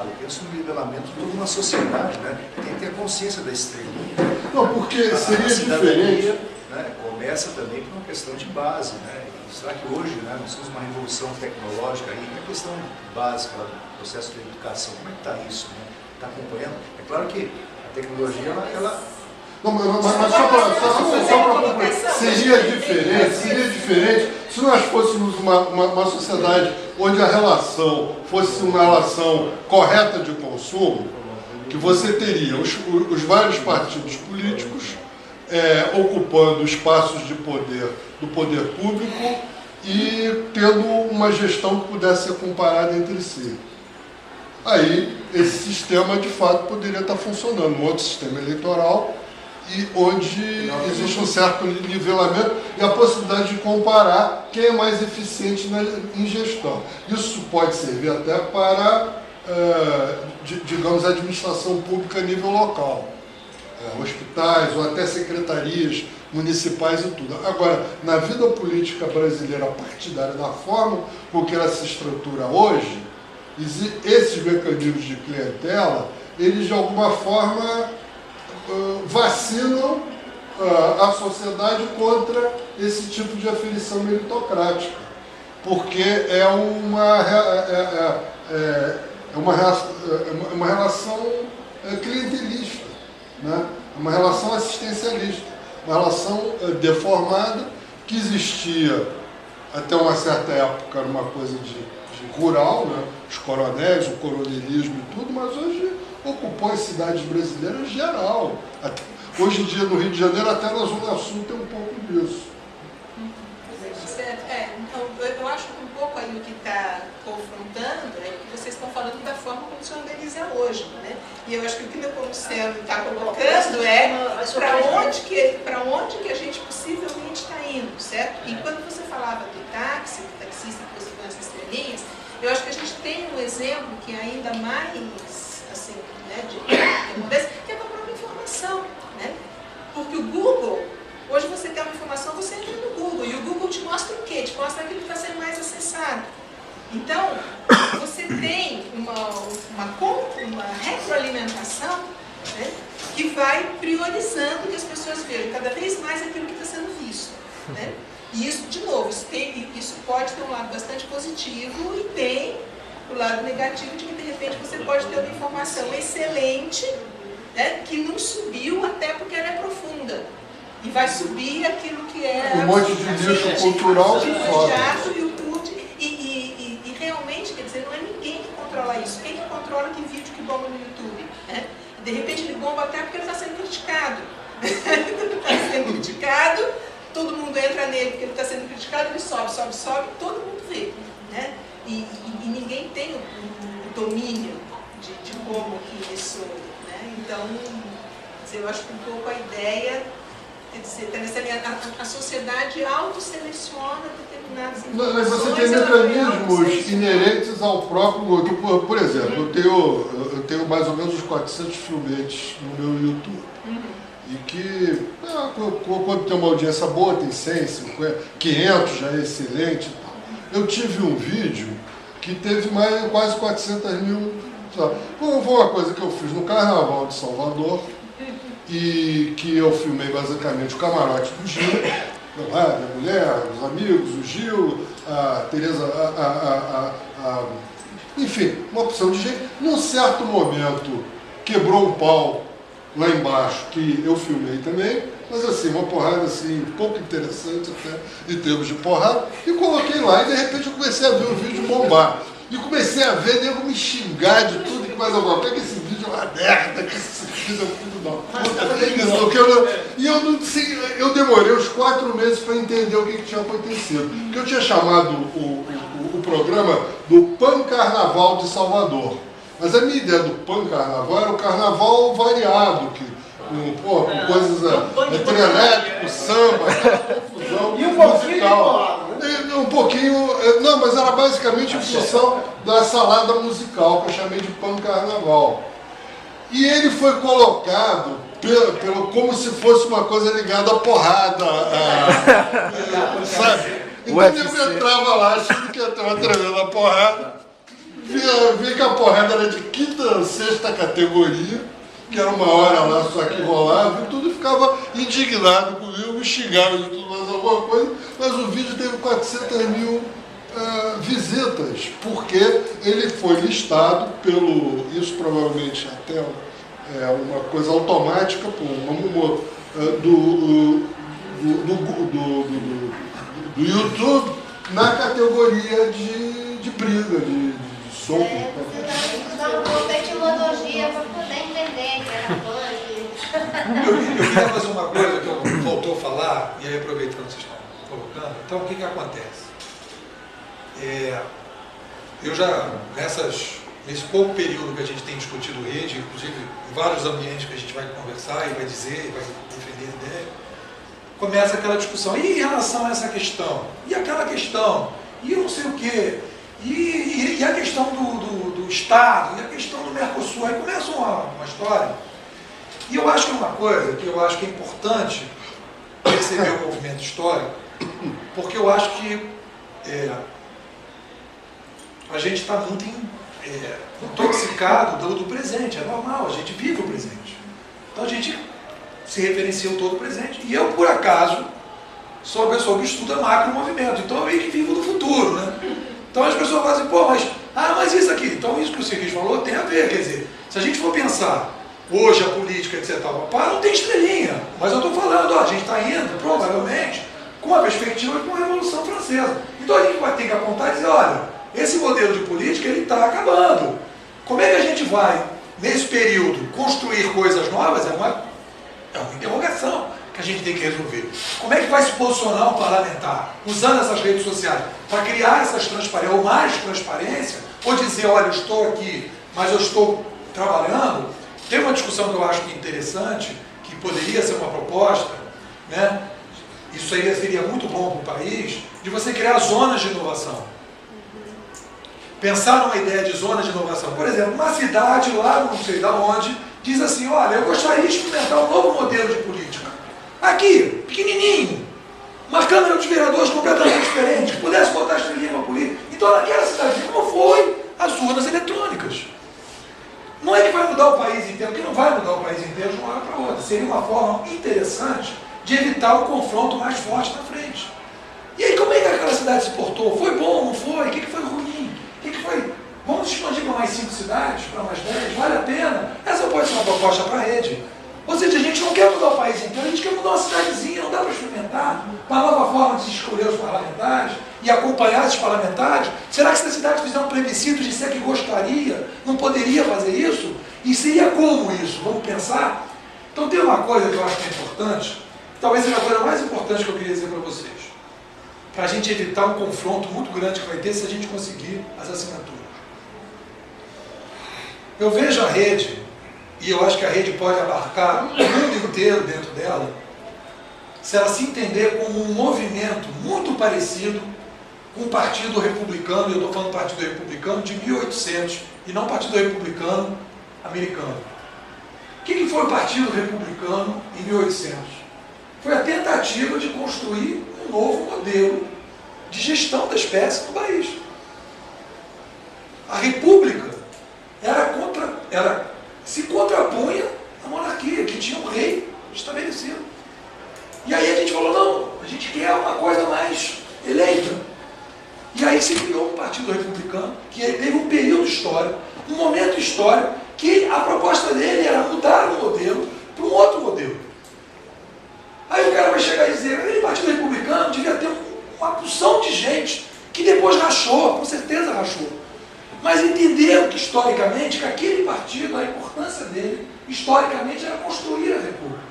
Eu penso no nivelamento de toda uma sociedade, né? Tem que ter consciência da estrelinha. Não, porque seria diferente. Né? Começa também por uma questão de base, né? E será que hoje, né, nós temos uma revolução tecnológica aí, que é a questão básica do processo de educação, como é que está isso, né? Está acompanhando? É claro que a tecnologia, ela não, mas só para concluir, seria diferente se nós fôssemos uma sociedade onde a relação fosse uma relação correta de consumo, que você teria os vários partidos políticos ocupando espaços de poder do poder público e tendo uma gestão que pudesse ser comparada entre si. Aí, esse sistema, de fato, poderia estar funcionando, um outro sistema eleitoral, e onde existe um certo nivelamento e a possibilidade de comparar quem é mais eficiente em gestão. Isso pode servir até para, digamos, a administração pública a nível local, hospitais ou até secretarias municipais e tudo. Agora, na vida política brasileira partidária, da forma com que ela se estrutura hoje, esses mecanismos de clientela, eles de alguma forma vacinam a sociedade contra esse tipo de aferição meritocrática, porque é uma relação clientelista, né? Uma relação assistencialista, uma relação deformada que existia até uma certa época, era uma coisa de rural, né? Os coronéis, o coronelismo e tudo, mas hoje ocupou as cidades brasileiras em geral. Hoje em dia, no Rio de Janeiro, até na Zona Sul tem um pouco disso. Então, eu acho que um pouco aí o que está confrontando é que vocês estão falando da forma como se organiza hoje, né? E eu acho que o que o Nepomuceno está colocando é para onde que a gente possivelmente está indo, certo? E quando você falava do táxi, do taxista que você põe as estrelinhas, eu acho que a gente tem um exemplo que é ainda mais, assim, né, que acontece, que é com a própria informação, né? Porque o Google, hoje você tem uma informação, você entra no Google, e o Google te mostra o quê? Te mostra aquilo que está sendo mais acessado. Então, você tem uma retroalimentação, né, que vai priorizando que as pessoas vejam cada vez mais aquilo que está sendo visto, né? E isso, de novo, isso pode ter um lado bastante positivo e tem o lado negativo de que, de repente, você pode ter uma informação excelente, né, que não subiu até porque ela é profunda. E vai subir aquilo que é... Um monte de lixo cultural que sobe. E realmente, quer dizer, não é ninguém que controla isso. Quem que controla que vídeo que bomba no YouTube? Né? De repente ele bomba até porque ele está sendo criticado. Ele está sendo criticado, todo mundo entra nele porque ele está sendo criticado, ele sobe, todo mundo vê. Né? E ninguém tem o domínio de como que isso... Né? Então, eu acho que um pouco a ideia... A sociedade autoseleciona determinadas informações. Mas você tem mecanismos inerentes ao próprio... Por exemplo, eu tenho mais ou menos uns 400 filmetes no meu YouTube. E que, quando tem uma audiência boa, tem 100, 50, 500 já é excelente. Eu tive um vídeo que teve quase 400 mil... Foi uma coisa que eu fiz no Carnaval de Salvador, e que eu filmei basicamente o camarote do Gil, minha mulher, os amigos, o Gil, a Tereza, enfim, uma opção de gente. Num certo momento quebrou um pau lá embaixo, que eu filmei também, mas assim, uma porrada assim, pouco interessante até em termos de porrada, e coloquei lá, e de repente eu comecei a ver o vídeo bombar. E comecei a ver nego me xingar de tudo que mais alguma coisa. Pega esse vídeo, é uma merda, que esse vídeo é tudo da puta. E eu não sei, eu demorei uns 4 meses para entender o que tinha acontecido. Porque eu tinha chamado o programa do Pan Carnaval de Salvador. Mas a minha ideia do Pan Carnaval era o carnaval variado, com coisas elétrico, samba, confusão, e um musical. Um pouquinho, não, mas era basicamente em função da salada musical, que eu chamei de Pan Carnaval. E ele foi colocado como se fosse uma coisa ligada à porrada, sabe? Então eu entrava lá achando que ia ter uma tremenda porrada. vi que a porrada era de quinta, sexta categoria, que era uma hora lá só que rolava e tudo, ficava indignado comigo, me xingava de tudo mais alguma coisa, mas o vídeo teve 400 mil visitas, porque ele foi listado pelo, isso provavelmente até uma coisa automática, por uma do YouTube, na categoria de briga, de soco. Você usava uma etimologia para poder entender que era punk. Eu queria fazer uma coisa que eu voltou a falar, e aí aproveitando que vocês estão colocando, então o que acontece? Eu já, nesse pouco período que a gente tem discutido rede, inclusive em vários ambientes que a gente vai conversar e vai dizer, e vai defender a ideia, começa aquela discussão, e em relação a essa questão? E aquela questão? E eu não sei o quê? E a questão do Estado? E a questão do Mercosul? Aí começa uma história. E eu acho que é uma coisa que eu acho que é importante perceber o movimento histórico, porque eu acho que a gente está muito intoxicado do presente, é normal, a gente vive o presente. Então a gente se referencia ao todo presente. E eu, por acaso, sou uma pessoa que estuda macro-movimento, então eu meio que vivo do futuro, né? Então as pessoas falam assim, pô, mas isso aqui, então isso que o Sérgio falou tem a ver, quer dizer, se a gente for pensar hoje a política, etc, não tem estrelinha, mas eu estou falando, a gente está indo, provavelmente, com a perspectiva de uma Revolução Francesa. Então a gente vai ter que apontar e dizer, olha, esse modelo de política ele está acabando. Como é que a gente vai, nesse período, construir coisas novas? É uma interrogação que a gente tem que resolver. Como é que vai se posicionar um parlamentar, usando essas redes sociais, para criar essas transparências, ou mais transparência, ou dizer, olha, eu estou aqui, mas eu estou trabalhando. Tem uma discussão que eu acho que é interessante, que poderia ser uma proposta, né? Isso aí seria muito bom para o país, de você criar zonas de inovação. Pensar numa ideia de zona de inovação. Por exemplo, uma cidade lá, não sei de onde, diz assim, olha, eu gostaria de experimentar um novo modelo de política. Aqui, pequenininho, uma Câmara dos Vereadores completamente diferente, que pudesse botar estrelinha para política. Então, naquela cidade, como foi as urnas eletrônicas? Não é que vai mudar o país inteiro, porque não vai mudar o país inteiro de uma hora para outra. Seria uma forma interessante de evitar o confronto mais forte na frente. E aí, como é que aquela cidade se portou? Foi bom, não foi? O que foi ruim? O que foi? Vamos expandir para mais 5 cidades, para mais 10? Vale a pena? Essa pode ser uma proposta para a rede. Ou seja, a gente não quer mudar o país inteiro, a gente quer mudar uma cidadezinha, não dá para experimentar uma nova forma de escolher os parlamentares e acompanhar esses parlamentares. Será que se a cidade fizer um plebiscito de disser que gostaria, não poderia fazer isso? E seria como isso? Vamos pensar? Então tem uma coisa que eu acho que é importante, talvez seja a coisa mais importante que eu queria dizer para vocês, para a gente evitar um confronto muito grande que vai ter se a gente conseguir as assinaturas. Eu vejo a rede, e eu acho que a rede pode abarcar o mundo inteiro dentro dela, se ela se entender como um movimento muito parecido com o Partido Republicano, e eu estou falando do Partido Republicano de 1800, e não o Partido Republicano americano. O que foi o Partido Republicano em 1800? Foi a tentativa de construir um novo modelo de gestão da espécie no país. A República se contrapunha à monarquia, que tinha um rei estabelecido. E aí a gente falou, não, a gente quer uma coisa mais eleita. E aí se criou um Partido Republicano, que teve um período histórico, um momento histórico, que a proposta dele era mudar o modelo para um outro modelo. Aí o cara vai chegar e dizer, aquele Partido Republicano devia ter uma porção de gente que depois rachou, com certeza rachou. Mas entenderam que historicamente, que aquele partido, a importância dele, historicamente, era construir a República.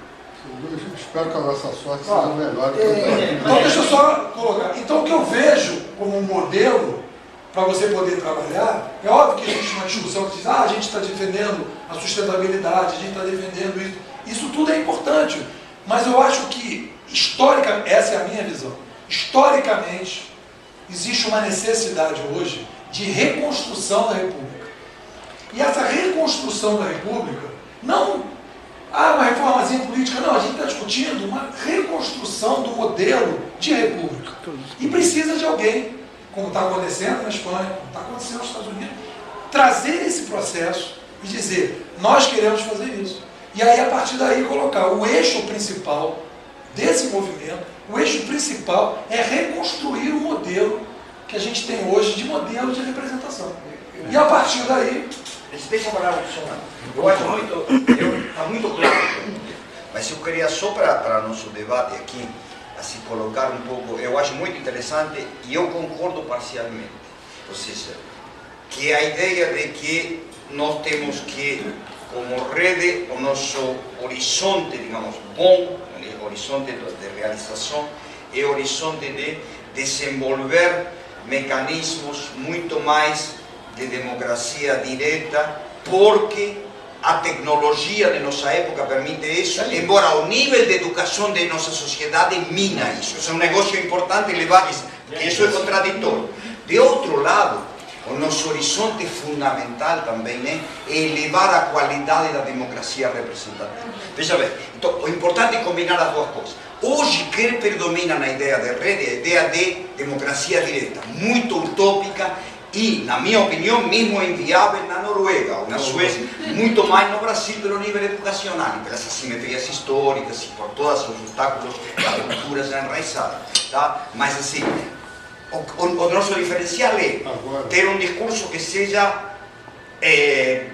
Eu espero que a nossa sorte seja melhor que Então deixa eu só colocar. Então o que eu vejo como um modelo para você poder trabalhar, é óbvio que existe uma discussão que diz, a gente está defendendo a sustentabilidade, a gente está defendendo isso. Isso tudo é importante. Mas eu acho que, historicamente, essa é a minha visão, historicamente, existe uma necessidade hoje de reconstrução da República. E essa reconstrução da República, não uma reformazinha política, não, a gente está discutindo uma reconstrução do modelo de República. E precisa de alguém, como está acontecendo na Espanha, como está acontecendo nos Estados Unidos, trazer esse processo e dizer, nós queremos fazer isso. E aí, a partir daí, colocar o eixo principal desse movimento, o eixo principal é reconstruir o modelo que a gente tem hoje de modelo de representação. E a partir daí... Deixa eu falar uma coisa. Eu acho está muito claro, mas eu queria só para nosso debate aqui, assim, colocar um pouco, eu acho muito interessante e eu concordo parcialmente. Ou seja, que a ideia de que nós temos que, como rede, o nosso horizonte, digamos, bom, horizonte de realização, é o horizonte de desenvolver mecanismos muito mais de democracia direta, porque a tecnologia de nossa época permite isso, embora o nível de educação de nossa sociedade mina isso. Isso é um negócio importante levar isso, porque isso é contraditório. De outro lado, o nosso horizonte fundamental também é elevar a qualidade da democracia representativa. Veja bem, então, o importante é combinar as duas coisas. Hoje, quem predomina na ideia de rede é a ideia de democracia direta, muito utópica e, na minha opinião, mesmo inviável na Noruega ou na Suécia, muito mais no Brasil pelo nível educacional, pelas assimetrias históricas e por todos os obstáculos das culturas enraizadas. Tá? Mas assim, o nosso diferencial é ter um discurso que seja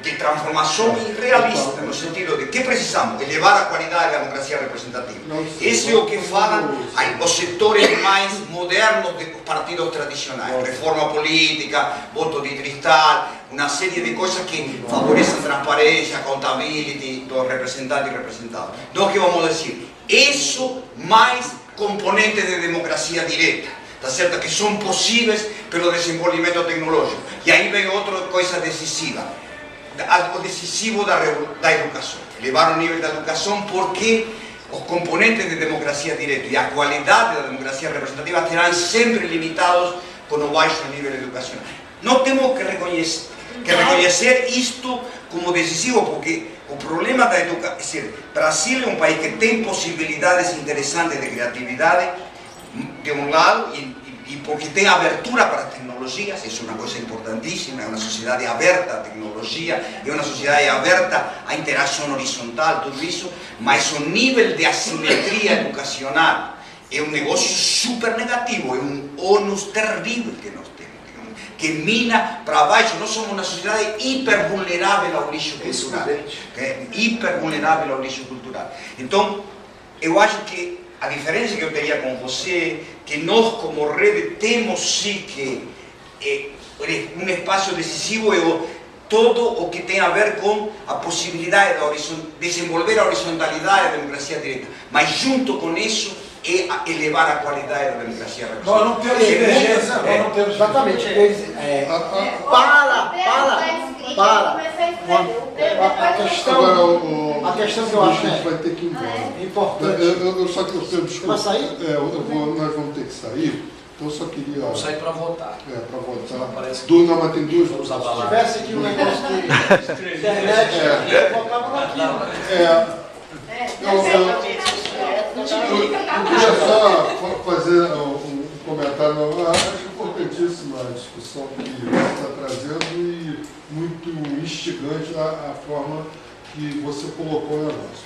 de transformação irrealista, no sentido de que precisamos elevar a qualidade da democracia representativa. Esse é o que falam os setores mais modernos dos partidos tradicionais, reforma política, voto de cristal, uma série de coisas que favorecem a transparência, a accountability dos representantes e representados. Nós que vamos dizer, isso mais componentes de democracia direta, tá certo? Que são possíveis pelo desenvolvimento tecnológico. E aí vem outra coisa decisiva, o decisivo da educação. Elevar o nível da educação, porque os componentes de democracia direta e a qualidade da democracia representativa terão sempre limitados com o baixo nível educacional. Nós temos que reconhecer isto como decisivo, porque o problema da educação, é dizer, Brasil é um país que tem possibilidades interessantes de criatividade, de um lado, e porque tem abertura para as tecnologias, isso é uma coisa importantíssima, é uma sociedade aberta à tecnologia, é uma sociedade aberta à interação horizontal, tudo isso, mas o nível de assimetria educacional é um negócio super negativo, é um ônus terrível que nós temos, digamos, que mina para baixo. Nós somos uma sociedade hiper vulnerável ao lixo cultural, hiper vulnerável ao lixo cultural. Então, eu acho que a diferença que eu teria com você é que nós, como rede, temos sim que um espaço decisivo é todo o que tem a ver com a possibilidade de desenvolver a horizontalidade da democracia direta, mas junto com isso é elevar a qualidade da democracia representativa. Nós não temos divergência, nós não temos... Exatamente. A questão que eu acho a gente vai ter que ir embora. Importante. Eu só que eu desculpa. Vai sair? Nós vamos ter que sair. Então eu só queria. Vamos sair para votar. Para votar. Parece que Não, mas tem duas votações. Se tivesse aqui um negócio de internet, eu votava naquilo. Eu queria só fazer um comentário. Eu acho importantíssima a discussão que você está trazendo e muito instigante a forma que você colocou o negócio.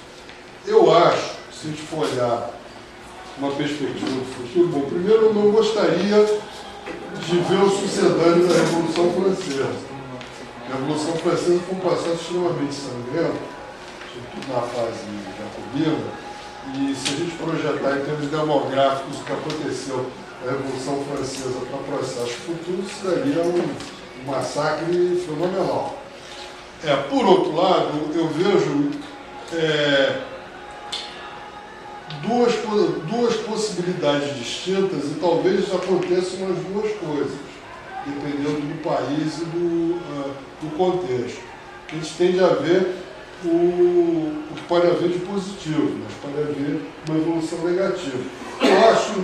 Eu acho, se a gente for olhar uma perspectiva do futuro, bom, primeiro eu não gostaria de ver o sucedâneo da Revolução Francesa. A Revolução Francesa foi um processo extremamente sangrento, sobretudo na fase jacobina, e se a gente projetar em termos demográficos o que aconteceu na Revolução Francesa para processos futuros, isso daria um massacre fenomenal. Por outro lado, eu vejo duas possibilidades distintas e talvez aconteçam as duas coisas, dependendo do país e do contexto. A gente tende a ver o que pode haver de positivo, mas pode haver uma evolução negativa. Eu acho